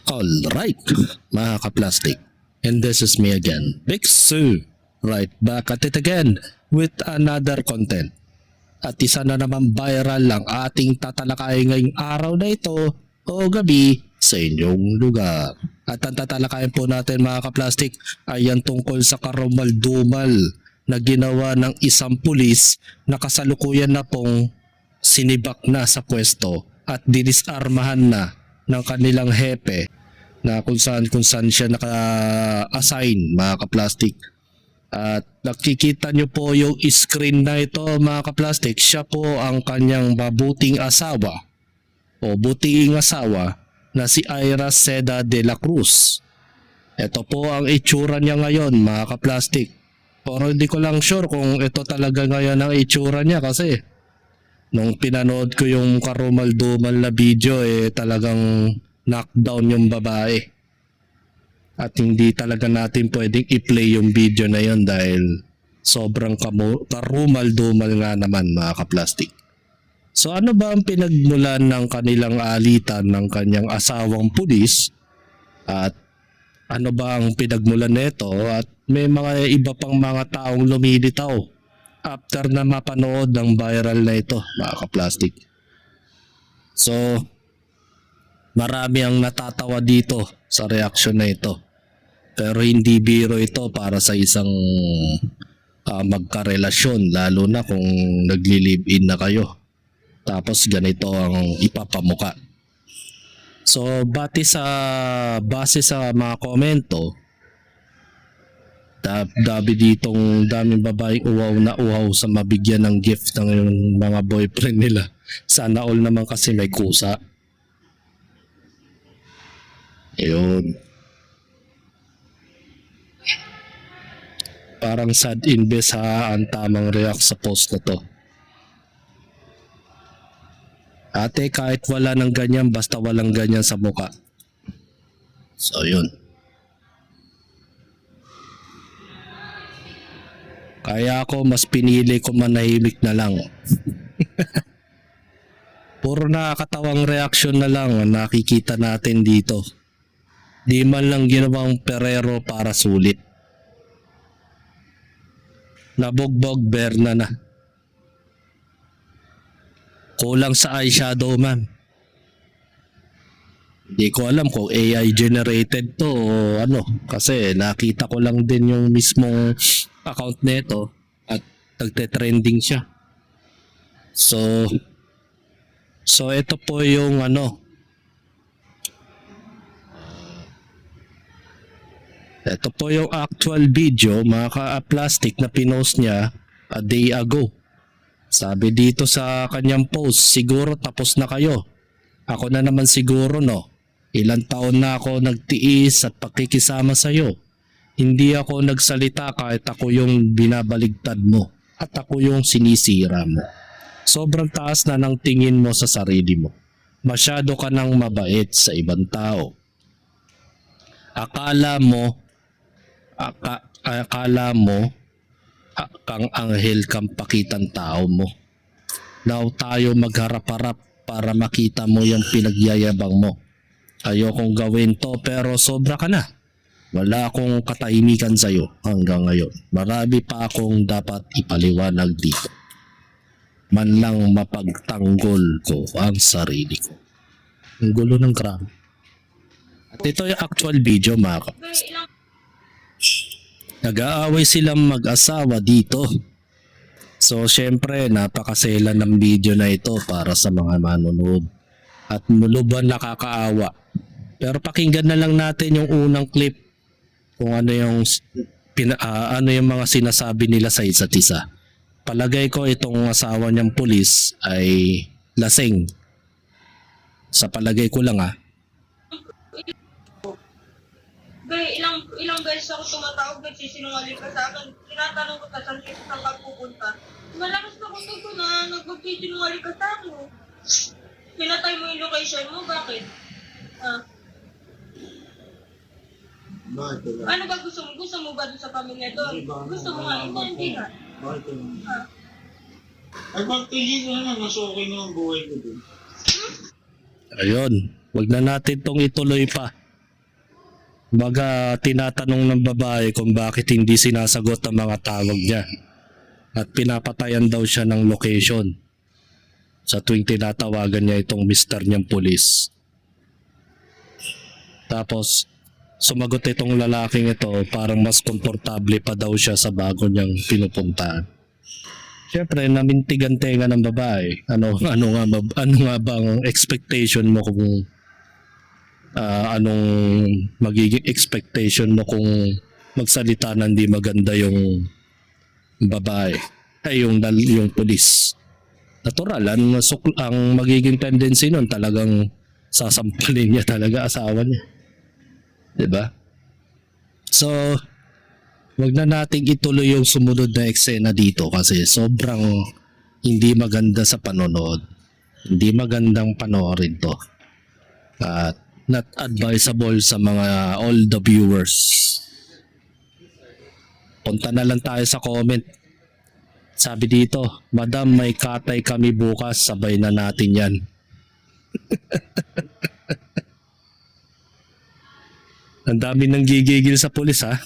Alright, mga ka-plastic. And this is me again, Big Sue. Right back at it again with another content. At isa na naman viral ang ating tatalakayin ngayong araw na ito o gabi sa inyong lugar. At ang tatalakayin po natin mga ka-plastic ay yan tungkol sa karumal-dumal na ginawa ng isang pulis na kasalukuyan na pong sinibak na sa pwesto at dinisarmahan na ng kanilang hepe na kung saan siya naka-assign mga ka-plastic. At nakikita nyo po yung screen na ito mga ka-plastic, siya po ang kanyang mabuting asawa o butiing asawa na si Ira Seda de la Cruz. Ito po ang itsura niya ngayon mga ka-plastic. Pero hindi ko lang sure kung ito talaga ngayon ang itsura niya kasi nung pinanood ko yung karumal-dumal na video talagang knockdown yung babae. At hindi talaga natin pwedeng i-play yung video na yun dahil sobrang karumal-dumal nga naman mga ka-plastic. So ano ba ang pinagmulan ng kanilang alitan ng kanyang asawang pulis? At ano ba ang pinagmulan nito? At may mga iba pang mga taong lumilitaw after na mapanood ng viral na ito mga ka-plastic. So marami ang natatawa dito sa reaksyon na ito. Pero hindi biro ito para sa isang magkarelasyon, lalo na kung nagli-live-in na kayo. Tapos ganito ang ipapamuka. So base sa mga komento, daming babaeng uhaw na uhaw sa mabigyan ng gift ng mga boyfriend nila. Sana all naman kasi may kusa. Ayun. Parang sad invest ang tamang react sa post na to. Ate, kahit wala ng ganyan, basta walang ganyan sa muka. So yun. Kaya ako mas pinili ko manahimik na lang. Puro nakakatawang reaksyon na lang ang nakikita natin dito. Di man lang ginawang perero para sulit. Nabugbog Berna na. Kulang sa eyeshadow man. Hindi ko alam kung AI generated to o ano. Kasi nakita ko lang din yung mismong account nito at nagte-trending siya. So ito po yung ano. Ito po yung actual video mga ka-plastic na pinost niya a day ago. Sabi dito sa kanyang post, siguro tapos na kayo. Ako na naman siguro no. Ilang taon na ako nagtiis at pakikisama sa iyo. Hindi ako nagsalita kahit ako yung binabaligtad mo at ako yung sinisira mo. Sobrang taas na ng tingin mo sa sarili mo. Masyado ka nang mabait sa ibang tao. Akala mo kang anghel kang pakitang tao mo. Now tayo magharap-harap para makita mo yung pinagyayabang mo. Ayokong gawin to pero sobra ka na. Wala akong katahimikan sa'yo hanggang ngayon. Marami pa akong dapat ipaliwanag dito. Man lang mapagtanggol ko ang sarili ko. Ang gulo ng grabe. At ito yung actual video mga kapatid. Nag-aaway silang mag-asawa dito. So syempre napakasela ng video na ito para sa mga manonood. At lubhan nakakaawa. Pero pakinggan na lang natin yung unang clip kung ano yung mga sinasabi nila sa isa't isa. Palagay ko itong asawa niyang pulis ay lasing. Sa palagay ko lang Ilang beses ako tumatawag, nagsisinungaling ka sa akin. Tinatanong ko saan ka pupunta. Malakas na kusog ko na nagpagsisinungaling ka sa akin. Pinatay mo yung location mo, bakit? Ano ba gusto mo? Gusto mo ba doon sa pamilya doon? Gusto mo nga, hindi nga. Ay, pag-tigil ko naman, mas okay na ang buhay ko doon. Ayun, wag na natin tong ituloy pa. Baga tinatanong ng babae kung bakit hindi sinasagot ang mga tawag niya. At pinapatayan daw siya ng location sa tuwing tinatawagan niya itong mister niyang pulis. Tapos sumagot itong lalaking ito, parang mas komportable pa daw siya sa bago niyang pinupuntahan. Siyempre, namintigan tenga ng babae. Ano nga bang expectation mo kung anong magiging expectation mo kung magsalita na hindi maganda yung babae ay yung pulis. Natural, ang magiging tendency nun talagang sasampalin niya talaga asawa niya. 'Di ba? So, wag na nating ituloy yung sumunod na eksena dito kasi sobrang hindi maganda sa panonood. Hindi magandang panoorin to. At not advisable sa mga all the viewers. Punta na lang tayo sa comment. Sabi dito, Madam, may katay kami bukas, sabay na natin yan. Ang dami nang gigigil sa pulis ha.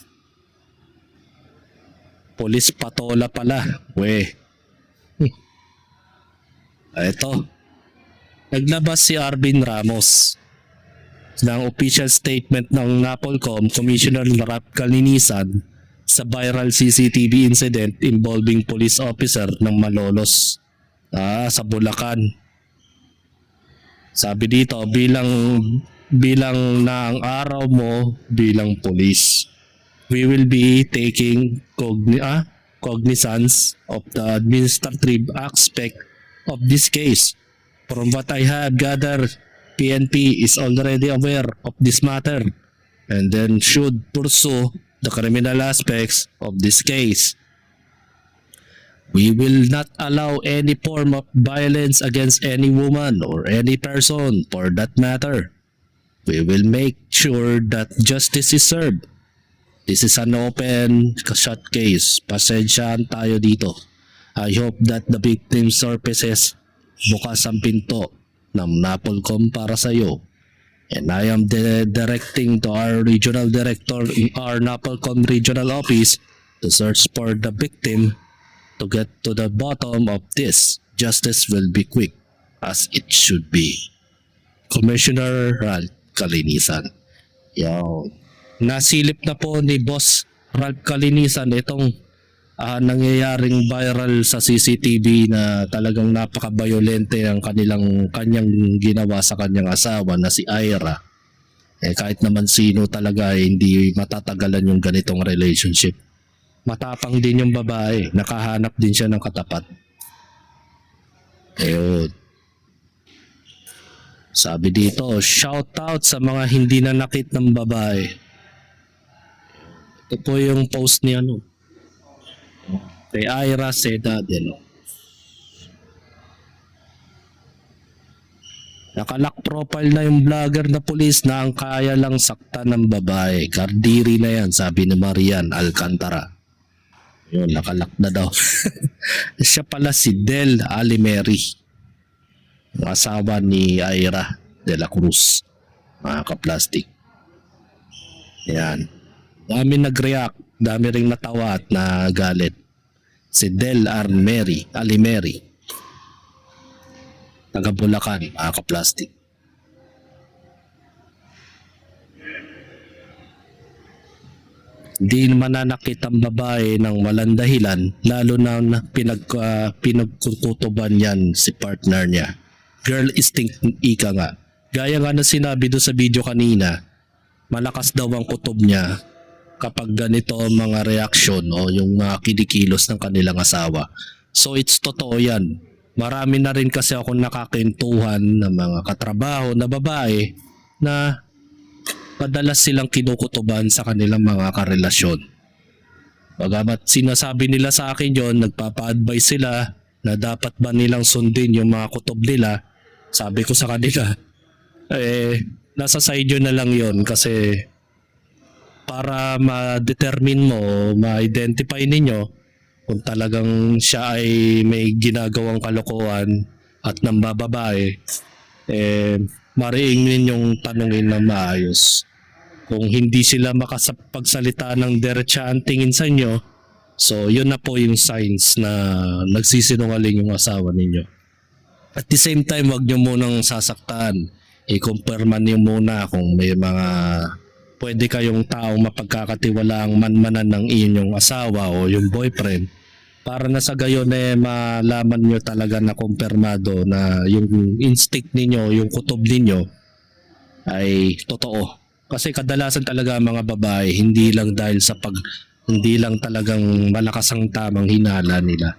Pulis patola pala. We. Ito. Naglabas si Arvin Ramos ng official statement ng NAPOLCOM Commissioner Ralph Calinisan sa viral CCTV incident involving police officer ng Malolos sa Bulacan. Sabi dito, bilang na ang araw mo bilang police, we will be taking cognizance of the administrative aspect of this case. From what I have gathered, PNP is already aware of this matter and then should pursue the criminal aspects of this case. We will not allow any form of violence against any woman or any person for that matter. We will make sure that justice is served. This is an open shut case. Pasensyahan tayo dito. I hope that the victim surfaces. Bukas ang pinto ng NAPOLCOM para sa iyo. And I am directing to our regional director in our NAPOLCOM regional office to search for the victim to get to the bottom of this. Justice will be quick as it should be. Commissioner Ralph Calinisan. Yo. Nasilip na po ni Boss Ralph Calinisan itong nangyayaring viral sa CCTV na talagang napaka-violente ang kanyang ginawa sa kanyang asawa na si Ira. Kahit naman sino talaga hindi matatagalan yung ganitong relationship. Matapang din yung babae, nakahanap din siya ng katapat. Ayun. Sabi dito, shout out sa mga hindi nanakit ng babae. Ito po yung post niya kay Ira Seda din. Nakalock profile na yung vlogger na pulis na ang kaya lang saktan ng babae. Kardiri na yan, sabi ni Marian Alcantara. Yun, nakalock na daw. Siya pala si Del Alimeri, ang asawa ni Ira de la Cruz, mga kaplastik. Yan. Dami nag-react, dami ring natawa at nagalit. Si Del Alimeri, taga Bulacan, mga kaplastik. Di mananakit ang babae ng walang dahilan, lalo na pinagkukutuban yan si partner niya. Girl instinct, ika nga. Gaya nga na sinabi doon sa video kanina, malakas daw ang kutob niya kapag ganito ang mga reaksyon o yung mga kinikilos ng kanilang asawa. So it's totoo yan. Marami na rin kasi ako nakakintuhan ng mga katrabaho na babae na madalas silang kinukutuban sa kanilang mga karelasyon. Bagamat sinasabi nila sa akin yon, nagpapa-advise sila na dapat ba nilang sundin yung mga kutob nila. Sabi ko sa kanila, nasa side yun na lang yon kasi para ma-determine mo, ma-identify ninyo kung talagang siya ay may ginagawang kalokohan at nambababae, mariing ninyong tanungin na maayos. Kung hindi sila makapagsalita ng diretsa ang tingin sa inyo, so yun na po yung signs na nagsisinungaling yung asawa ninyo. At the same time, wag nyo munang sasaktan. I-confirman nyo muna kung may mga pwede kayong taong mapagkakatiwalaang manmanan ng inyong asawa o yung boyfriend, para na sa gayon malaman nyo talaga na kumpirmado na yung instinct ninyo, yung kutob ninyo ay totoo. Kasi kadalasan talaga mga babae, hindi lang talagang malakas ang tamang hinala nila.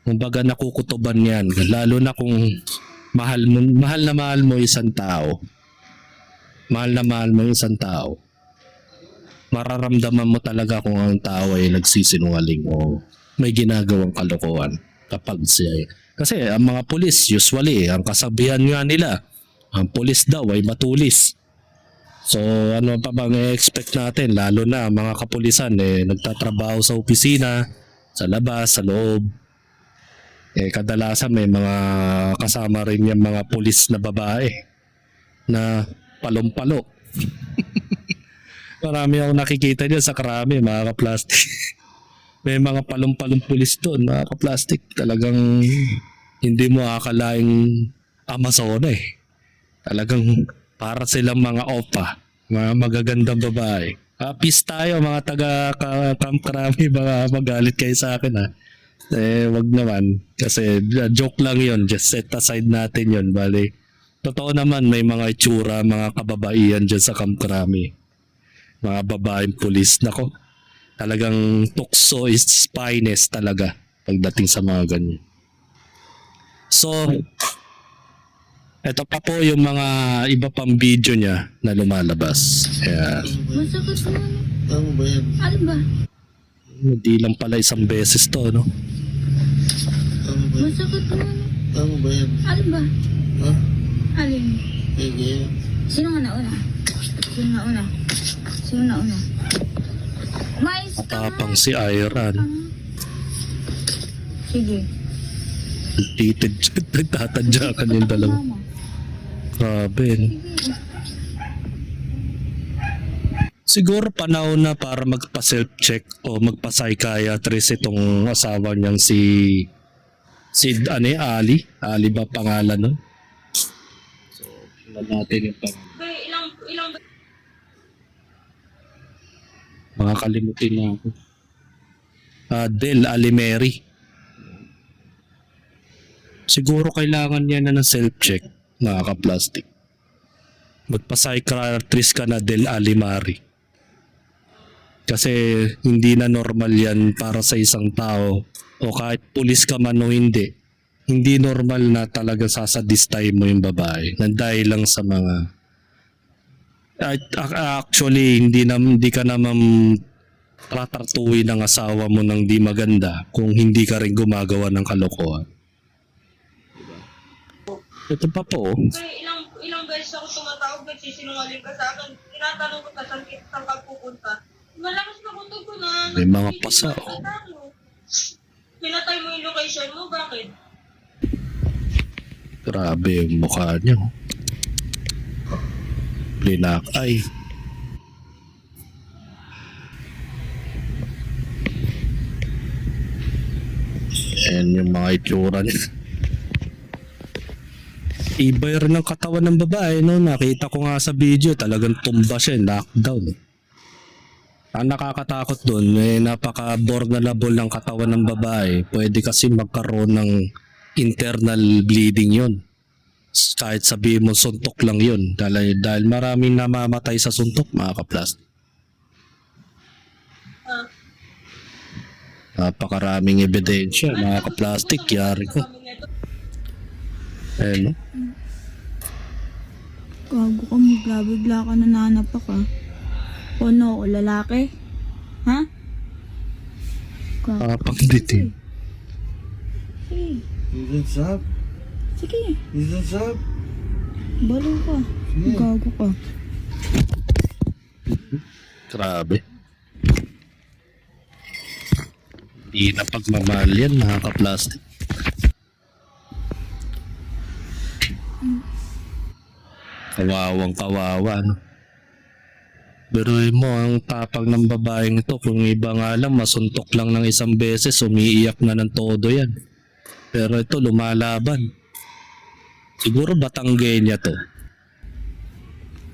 Kumbaga nakukutuban yan, lalo na kung mahal na mahal mo isang tao. Mararamdaman mo talaga kung ang tao ay nagsisinungaling o may ginagawang kalokohan kapag siya. Kasi ang mga pulis, usually, ang kasabihan nga nila, ang pulis daw ay matulis. So ano pa bang i-expect natin, lalo na mga kapulisan nagtatrabaho sa opisina, sa labas, sa loob. Kadalasan may mga kasama rin yung mga pulis na babae na palong-palo. Marami akong nakikita niya sa Krami, mga ka-plastic. May mga palong-palong pulis doon, mga ka-plastic. Talagang hindi mo akalaing Amazona Talagang para silang mga opa, mga magagandang babae. Peace tayo mga taga-Camp Krami, mga magalit kayo sa akin wag naman. Kasi joke lang yon, just set aside natin yon. Bali, totoo naman may mga itsura, mga kababaihan dyan sa Camp Krami. Mga babaeng pulis, nako. Talagang tukso is finest talaga pagdating sa mga ganyan. So, ito pa po yung mga iba pang video niya na lumalabas. Kaya, Masakit naman. Tama ba yan? Alin ba? hindi lang pala isang beses to, no? Tama ba yan? Masakit naman. Tama ba yan? Alin ba? Ha? Alin? Sige. Sino nga nauna? Sino nauna? Mais ka nga. Matapang si Ira, no? Sige. Nagtatadyakan yung dalawa. Mama. Grabe, no? Sige. Siguro panahon na para magpa-self-check o magpa-psychiatrist itong asawa niyang si Ali. Ali ba pangalan nun? So, tingnan natin yung pangalan. Ilang Makakalimutin na ako. Del Alimeri. Siguro kailangan niya na ng self-check, mga ka-plastic. Magpa-psychiatrist ka na, Del Alimari. Kasi hindi na normal yan para sa isang tao o kahit pulis ka man o hindi. Hindi normal na talaga sasadistay mo yung babae na dahil lang sa mga actually hindi ka naman tatartuin ng asawa mo ng di maganda kung hindi ka rin gumagawa ng kalokohan. Ito pa po. ilang beses ako tumatawag, nagsisinungaling ka sa akin. Tinatanong ko saan ka pupunta. Malakas na kutob ko na May mga pasa, Pinatay mo yung location mo, bakit? Grabe yung mukha niya. Blinak ay. Ayan yung mga itsura niya. Iba rin ang katawan ng babae, no? Nakita ko nga sa video, talagang tumba siya, knockdown. Ang nakakatakot doon, napaka-vulnerable ng katawan ng babae. Pwede kasi magkaroon ng internal bleeding yon. Kahit sabihin mo suntok lang yun. Dahil maraming namamatay sa suntok, mga ka-plastic. Napakaraming ebidensya, mga ka-plastic. Yari ko. Ayun, no? Gago ka mo, bigla ka nananap ka. O no, lalaki? Ha? Gago. Papanditin. Sige. What's up? Sige. What's up? Balo ka. Gago ka. Grabe. Hindi na pagmamahal yan, mga ka-plastic. Kawawang kawawa, no? Biruin mo ang tapang ng babaeng ito. Kung iba nga lang, masuntok lang ng isang beses, umiiyak na ng todo yan. Pero ito, lumalaban. Siguro Batanggenya to.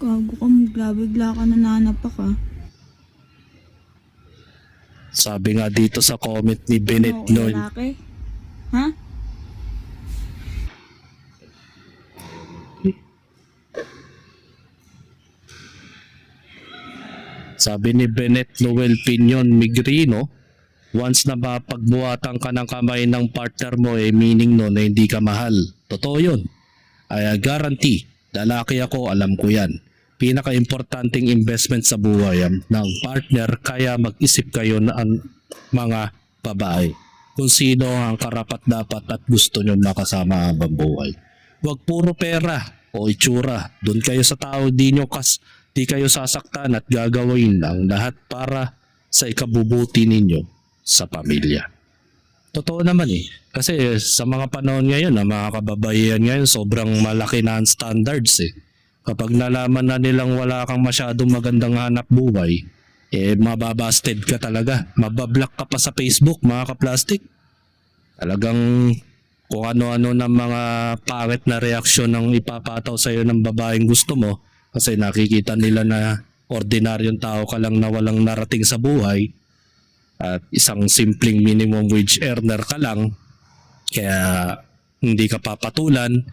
Gago ka, bigla-bigla ka nananapak ah. Sabi nga dito sa comment ni Bennett Ano ako, noon, lalaki? Ha? sabi ni Bennett Noel Pinion Migrino, once na mapagbuhatan ka ng kamay ng partner mo, meaning no na hindi ka mahal. Totoo yun. I guarantee, lalaki ako, alam ko yan. Pinaka-importanting investment sa buhay ng partner, kaya mag-isip kayo na ang mga babae kung sino ang karapat-dapat at gusto nyo makasama habang buhay. Huwag puro pera o itsura. Doon kayo sa tao, di kayo sasaktan at gagawin ang lahat para sa ikabubuti ninyo sa pamilya. Totoo naman eh. Kasi sa mga panahon ngayon, mga kababaihan ngayon, sobrang malaki na ang standards eh. Kapag nalaman na nilang wala kang masyadong magandang hanap buhay, mababasted ka talaga. Mabablock ka pa sa Facebook, mga kaplastik. Talagang kung ano-ano ng mga pangit na reaksyon ng ipapataw sa'yo ng babaeng gusto mo, kasi nakikita nila na ordinaryong tao ka lang na walang narating sa buhay at isang simpleng minimum wage earner ka lang, kaya hindi ka papatulan.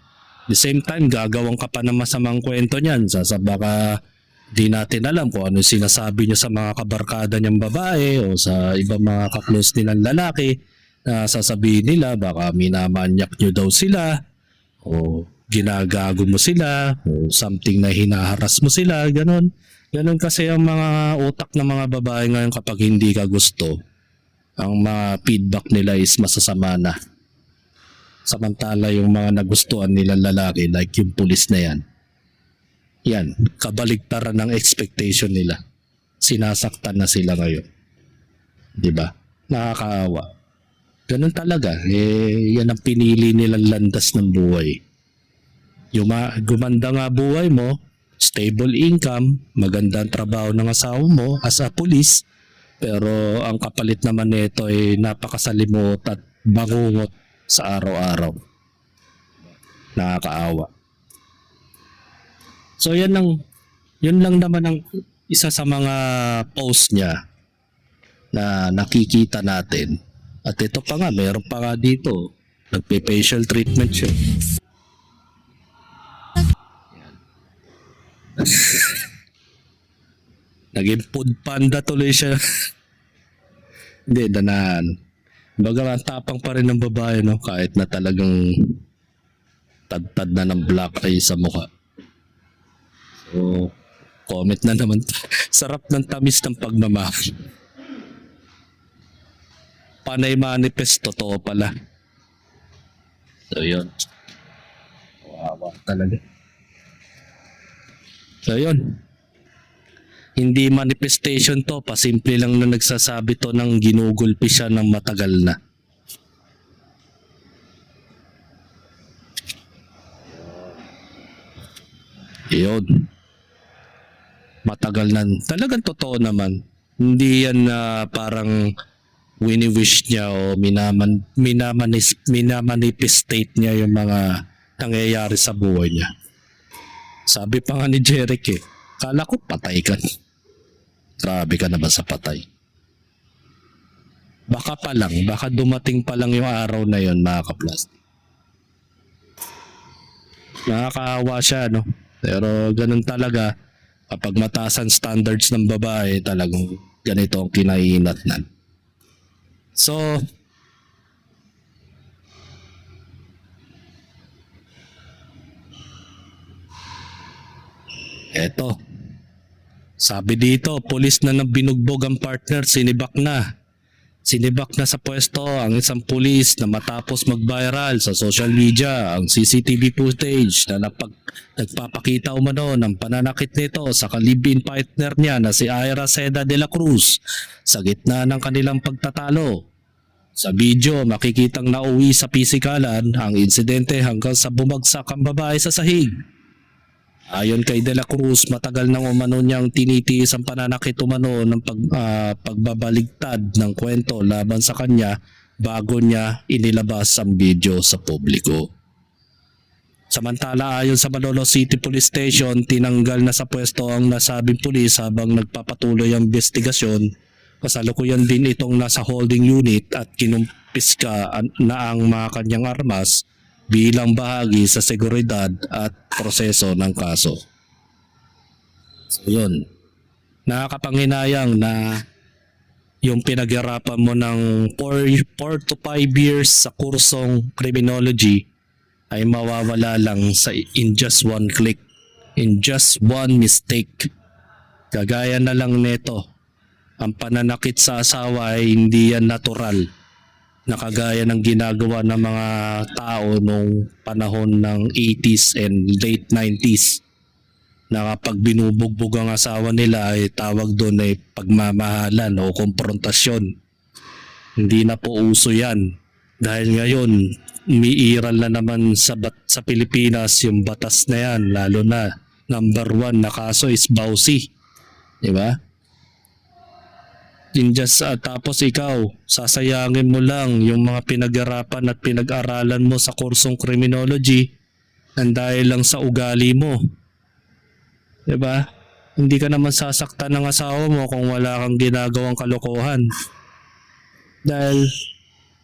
The same time, gagawang ka pa ng masamang kwento niyan. Baka di natin alam kung ano sinasabi niya sa mga kabarkada niyang babae o sa ibang mga kaklose nilang lalaki na sasabihin nila baka minamanyak niyo daw sila o ginagago mo sila o something na hinaharas mo sila, ganon. Ganon kasi ang mga utak ng mga babae ngayon kapag hindi ka gusto. Ang mga feedback nila is masasama na. Samantala yung mga nagustuhan nilang lalaki like yung pulis na yan, kabaligtaran ng expectation nila. Sinasaktan na sila ngayon. Diba? Nakakaawa. Ganon talaga. Yan ang pinili nilang landas ng buhay. Gumanda nga buhay mo, stable income, magandang trabaho ng asawa mo as a police, pero ang kapalit naman nito ay napakasalimot at bangungot sa araw-araw. Nakakaawa. So yun lang naman ang isa sa mga post niya na nakikita natin. At ito pa nga, mayroon pa nga dito, nagpe-facial treatment siya. Naging food panda tuloy siya. Hindi, danaan. Baga ang tapang pa rin ng babae, no? Kahit na talagang tad-tad na ng black eye sa mukha. So, comment na naman. Sarap ng tamis ng pagmamahal. Panay manifest, totoo pala. So, yun. Wawa talaga. So, yun. Hindi manifestation to, pasimple lang na nagsasabi to ng ginugulpi siya ng matagal na. Yun. Matagal na. Talagang totoo naman. Hindi yan na parang wini-wish niya o minamanifestate niya yung mga nangyayari sa buhay niya. Sabi pa nga ni Jeric kala ko patay ka. Grabe ka na ba sa patay? Baka pa lang, baka dumating pa lang yung araw na yon, mga kaplastik. Nakakaawa siya, no? Pero ganun talaga, kapag mataas ang standards ng babae, talagang ganito ang kinahinatnan. So, eto. Sabi dito, pulis na nang binugbog ang partner, sinibak na. Sinibak na sa pwesto ang isang pulis na matapos mag-viral sa social media ang CCTV footage na nagpapakita umano ng pananakit nito sa kalibin partner niya na si Ira Seda de la Cruz sa gitna ng kanilang pagtatalo. Sa video, makikitang nauwi sa pisikalan ang insidente hanggang sa bumagsak ang babae sa sahig. Ayon kay De La Cruz, matagal nang umano niyang tinitiis ang pananakit umano ng pagbabaligtad ng kwento laban sa kanya bago niya inilabas ang video sa publiko. Samantala, ayon sa Malolos City Police Station, tinanggal na sa pwesto ang nasabing pulis habang nagpapatuloy ang investigasyon. Kasalukuyan din itong nasa holding unit at kinumpiska na ang mga kanyang armas bilang bahagi sa seguridad at proseso ng kaso. So yun, nakakapanghinayang na yung pinaghirapan mo ng 4 to 5 years sa kursong criminology ay mawawala lang in just one click, in just one mistake. Kagaya na lang nito, ang pananakit sa asawa ay hindi yan natural na kagaya ng ginagawa ng mga tao nung panahon ng 80s and late 90s na kapag binubugbog ang asawa nila ay tawag doon ay pagmamahalan o konfrontasyon. Hindi na po uso yan dahil ngayon umiiral na naman sa Pilipinas yung batas na yan, lalo na number 1 na kaso is bawsi, di ba? Tapos ikaw, sasayangin mo lang yung mga pinag-arapan at pinag-aralan mo sa kursong criminology nang dahil lang sa ugali mo. Diba? Hindi ka naman sasaktan ng asawa mo kung wala kang ginagawang kalokohan. Dahil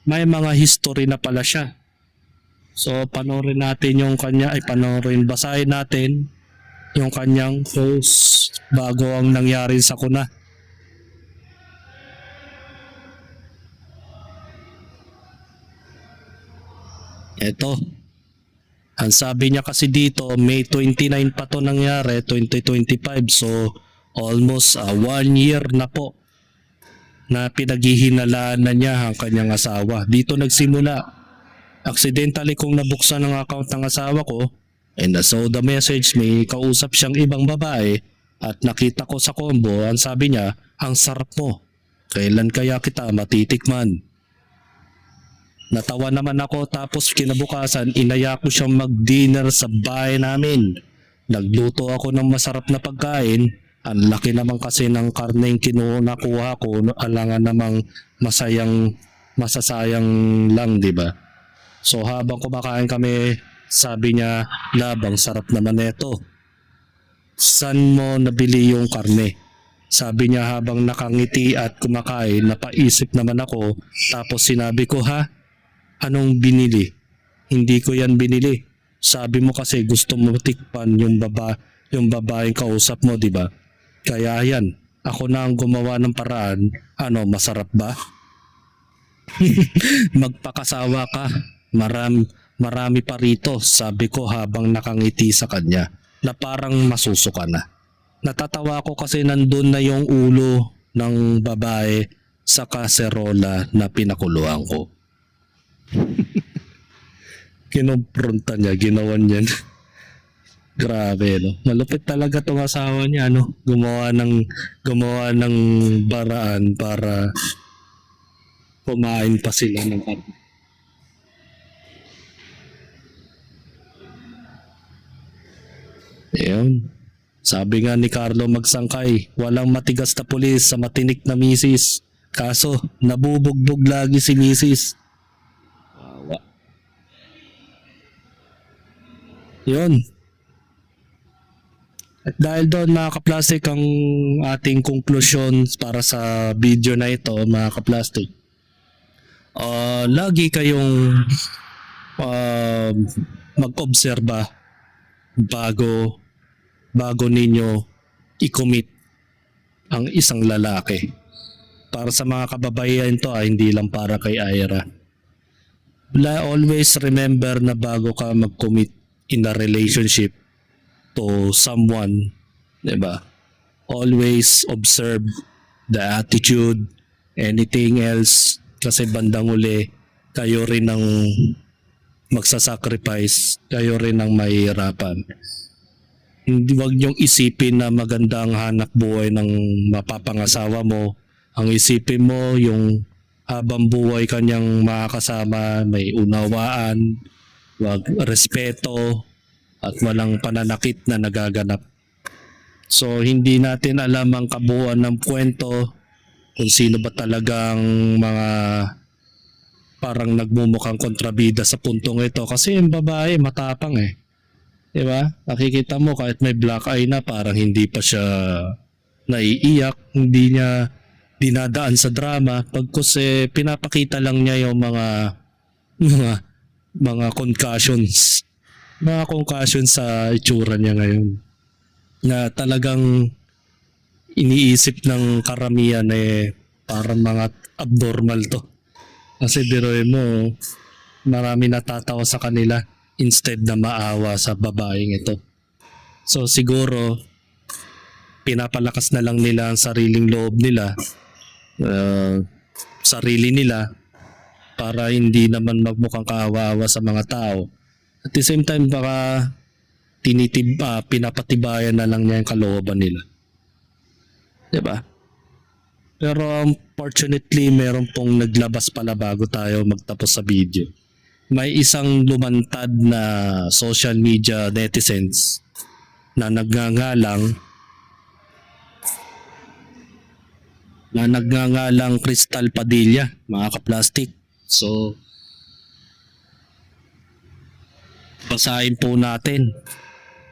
may mga history na pala siya. So panoorin natin yung basahin natin yung kanyang post bago ang nangyari sa kuna. Eto, ang sabi niya kasi dito, May 29 pa to nangyari, 2025. So, almost 1 year na po na pinaghihinalaan na niya ang kanyang asawa. Dito nagsimula. Accidentally kong nabuksan ang account ng asawa ko and I saw the message, may kausap siyang ibang babae at nakita ko sa combo, ang sabi niya, ang sarap mo. Kailan kaya kita matitikman? Natawa naman ako tapos kinabukasan inaya ko siyang mag-dinner sa bahay namin. Nagluto ako ng masarap na pagkain. Ang laki naman kasi ng karneng nakuha ko, alangan namang masasayang lang, di ba? So habang kumakain kami, sabi niya, "Love, ang sarap naman nito. Saan mo nabili yung karne?" Sabi niya habang nakangiti at kumakain, napaisip naman ako. Tapos sinabi ko, "Ha? Anong binili? Hindi ko yan binili. Sabi mo kasi gusto mo tikpan yung babaeng kausap mo, di ba? Kaya yan, ako na ang gumawa ng paraan. Ano, masarap ba?" "Magpakasawa ka. Marami pa rito," sabi ko habang nakangiti sa kanya na parang masusuka na. Natatawa ko kasi nandun na yung ulo ng babae sa kaserola na pinakuluan ko. Kinompronta niya, ginawan niya. Grabe, no? Malupit talaga tong asawa niya, no? Gumawa ng paraan para kumain pa sila ng karne. Ayun. Sabi nga ni Carlo Magsangkay, walang matigas na pulis sa matinik na misis. Kaso, nabubugbog lagi si misis. Wawa. Yun. At dahil doon mga kaplastik ang ating conclusion para sa video na ito mga kaplastik. Lagi kayong mag-obserba bago ninyo i-commit ang isang lalaki. Para sa mga kababaihan to, hindi lang para kay Ira. Always remember na bago ka mag-commit in a relationship to someone, diba? Always observe the attitude, anything else, kasi bandang uli, kayo rin ang magsasacrifice, kayo rin ang mahihirapan. Wag niyong isipin na maganda ang hanap buhay ng mapapangasawa mo. Ang isipin mo yung habang buhay kanyang makakasama, may unawaan, respeto, at walang pananakit na nagaganap. So hindi natin alam ang kabuuan ng kwento kung sino ba talagang mga parang nagmumukhang kontrabida sa puntong ito kasi yung babae matapang eh. Diba? Nakikita mo kahit may black eye na parang hindi pa siya naiiyak, hindi niya dinadaan sa drama pagkus pinapakita lang niya yung mga concussions. Mga concussions sa itsura niya ngayon. Na talagang iniisip ng karamihan parang mga abnormal to. Kasi biruin mo, marami natatawa sa kanila instead na maawa sa babaeng ito. So siguro, pinapalakas na lang nila ang sariling loob nila, sarili nila, para hindi naman magmukhang kaawa-awa sa mga tao. At the same time, baka pinapatibayan na lang niya yung kalooban nila. Diba? Pero unfortunately, meron pong naglabas pala bago tayo magtapos sa video. May isang lumantad na social media netizens na nagngangalang Crystal Padilla, mga kaplastik. So, basahin po natin.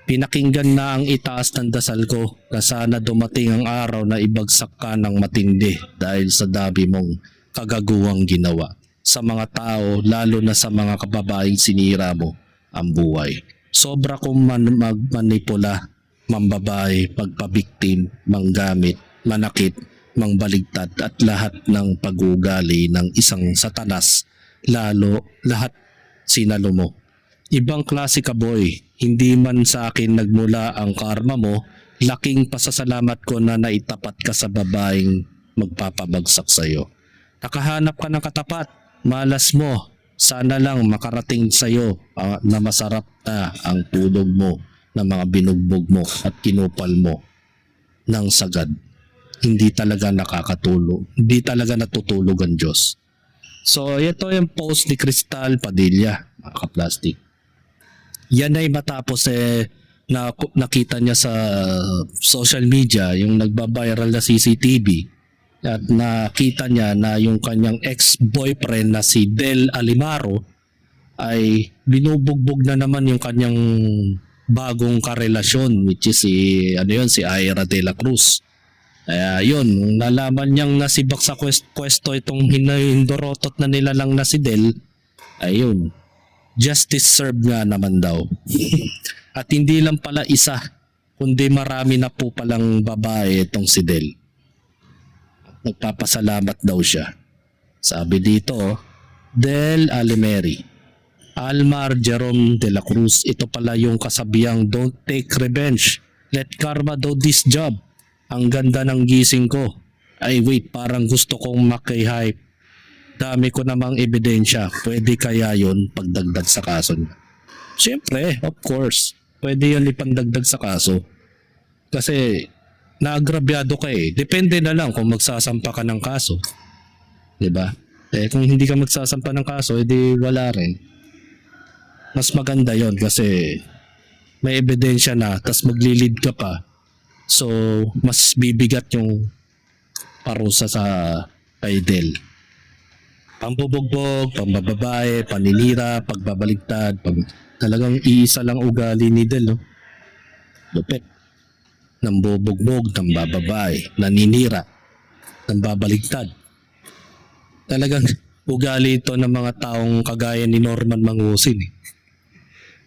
Pinakinggan na ang itaas ng dasal ko na sana dumating ang araw na ibagsak ka ng matindi dahil sa dami mong kagaguhang ginawa sa mga tao, lalo na sa mga kababaeng sinira mo ang buhay. Sobra kong magmanipula, mambabae, pagpabiktim, manggamit, manakit, mangbaligtad at lahat ng pag-ugali ng isang satanas, lalo lahat sinalo mo. Ibang klase ka boy, hindi man sa akin nagmula ang karma mo, laking pasasalamat ko na naitapat ka sa babaeng magpapabagsak sa iyo. Nakahanap ka ng katapat, malas mo, sana lang makarating sa iyo na masarap na ang tulog mo ng mga binugbog mo at kinupal mo ng sagad. Hindi talaga nakakatulog, hindi talaga natutulog ang Diyos. So ito yung post ni Crystal Padilla, mga kaplastik. Yan ay matapos nakita niya sa social media yung nagba-viral na CCTV at nakita niya na yung kanyang ex-boyfriend na si Del Alimaro ay binubugbog na naman yung kanyang bagong karelasyon, which is si Ira de la Cruz. Kaya yun, nalaman niyang nasibak sa pwesto itong hinindorotot na nilalang na si Del, ayun, justice served nga naman daw. At hindi lang pala isa, kundi marami na po palang babae itong si Del. Nagpapasalamat daw siya. Sabi dito, Del Alimeri, Almar Jerome de la Cruz, ito pala yung kasabihang don't take revenge, let karma do this job. Ang ganda ng gising ko. Ay wait, parang gusto kong maki-hype. Dami ko namang ebidensya. Pwede kaya yun pagdagdag sa kaso niya? Siyempre, of course. Pwede yun ipandagdag sa kaso. Kasi naagrabyado ka eh. Depende na lang kung magsasampa ka ng kaso. Diba? Kung hindi ka magsasampa ng kaso, edi wala rin. Mas maganda yon kasi may ebidensya na, tas maglilid ka pa. So, mas bibigat yung parusa sa kay Del. Pambubugbog, pambababae, paninira, pagbabaligtad, talagang iisa lang ugali ni Del, no? Lupit. Nambubugbog, nambababae, naninira, nambabaligtad. Talagang ugali ito ng mga taong kagaya ni Norman Mangusin.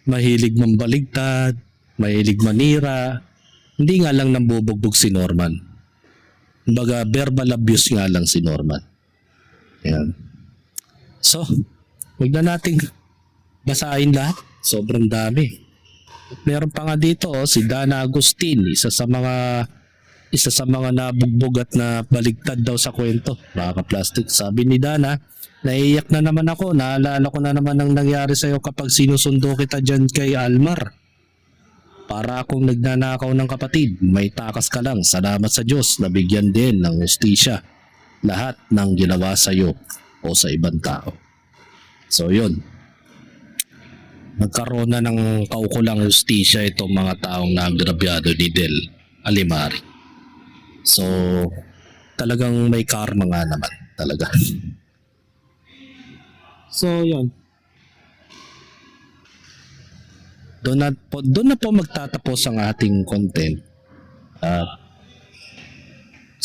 Mahilig mambaligtad, mahilig manira. Hindi nga lang nambubugbog si Norman. Kumbaga, verbal abuse nga lang si Norman. Ayan. So, huwag na nating basahin lahat. Sobrang dami. Meron pa nga dito si Dana Agustin, isa sa mga nabugbog at na baligtad daw sa kwento. Mga kaplastik, sabi ni Dana, naiiyak na naman ako. Naalala ko na naman ang nangyari sa'yo kapag sinusundo kita dyan kay Almar. Para akong nagnanakaw ng kapatid, may takas ka lang. Salamat sa Diyos, nabigyan din ng hustisya lahat ng ginawa sa iyo o sa ibang tao. So yun. nagkaroon na ng kaukulang hustisya itong mga taong naagrabyado ni Del Alimari. So, talagang may karma nga naman talaga. So, yun. Doon na po magtatapos ang ating content. At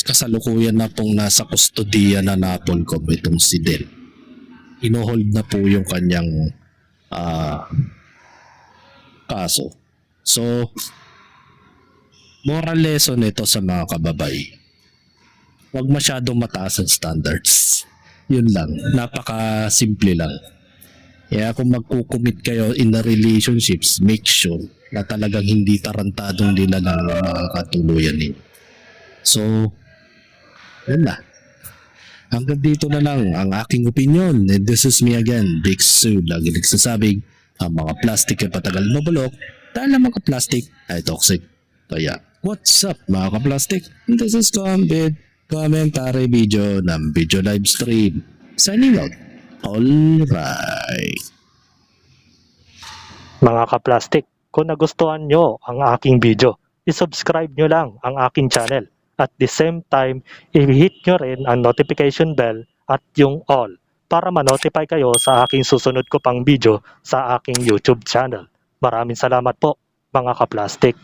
kasalukuyan na pong nasa kustodiya na Napolcom itong si Del. Inohold na po yung kanyang kaso. So, moral lesson ito sa mga kababay. Huwag masyadong mataas ang standards. Yun lang. Napaka-simple lang. Kaya kung magkukumit kayo in the relationships, make sure na talagang hindi tarantadong nila lang mga katuluyan ninyo. So, yun na. Hanggang dito na lang ang aking opinion. And this is me again, Big Sue. Lagi nagsasabing, ang mga plastic ay patagal mabulok dahil ang mga plastic ay toxic. Kaya, what's up mga ka-plastic? This is Combid, commentary video ng video live stream. Signing out. Alright. Mga ka-plastic, kung nagustuhan nyo ang aking video, isubscribe nyo lang ang aking channel. At the same time, i-hit nyo rin ang notification bell at yung all para ma-notify kayo sa aking susunod ko pang video sa aking YouTube channel. Maraming salamat po mga ka-plastic.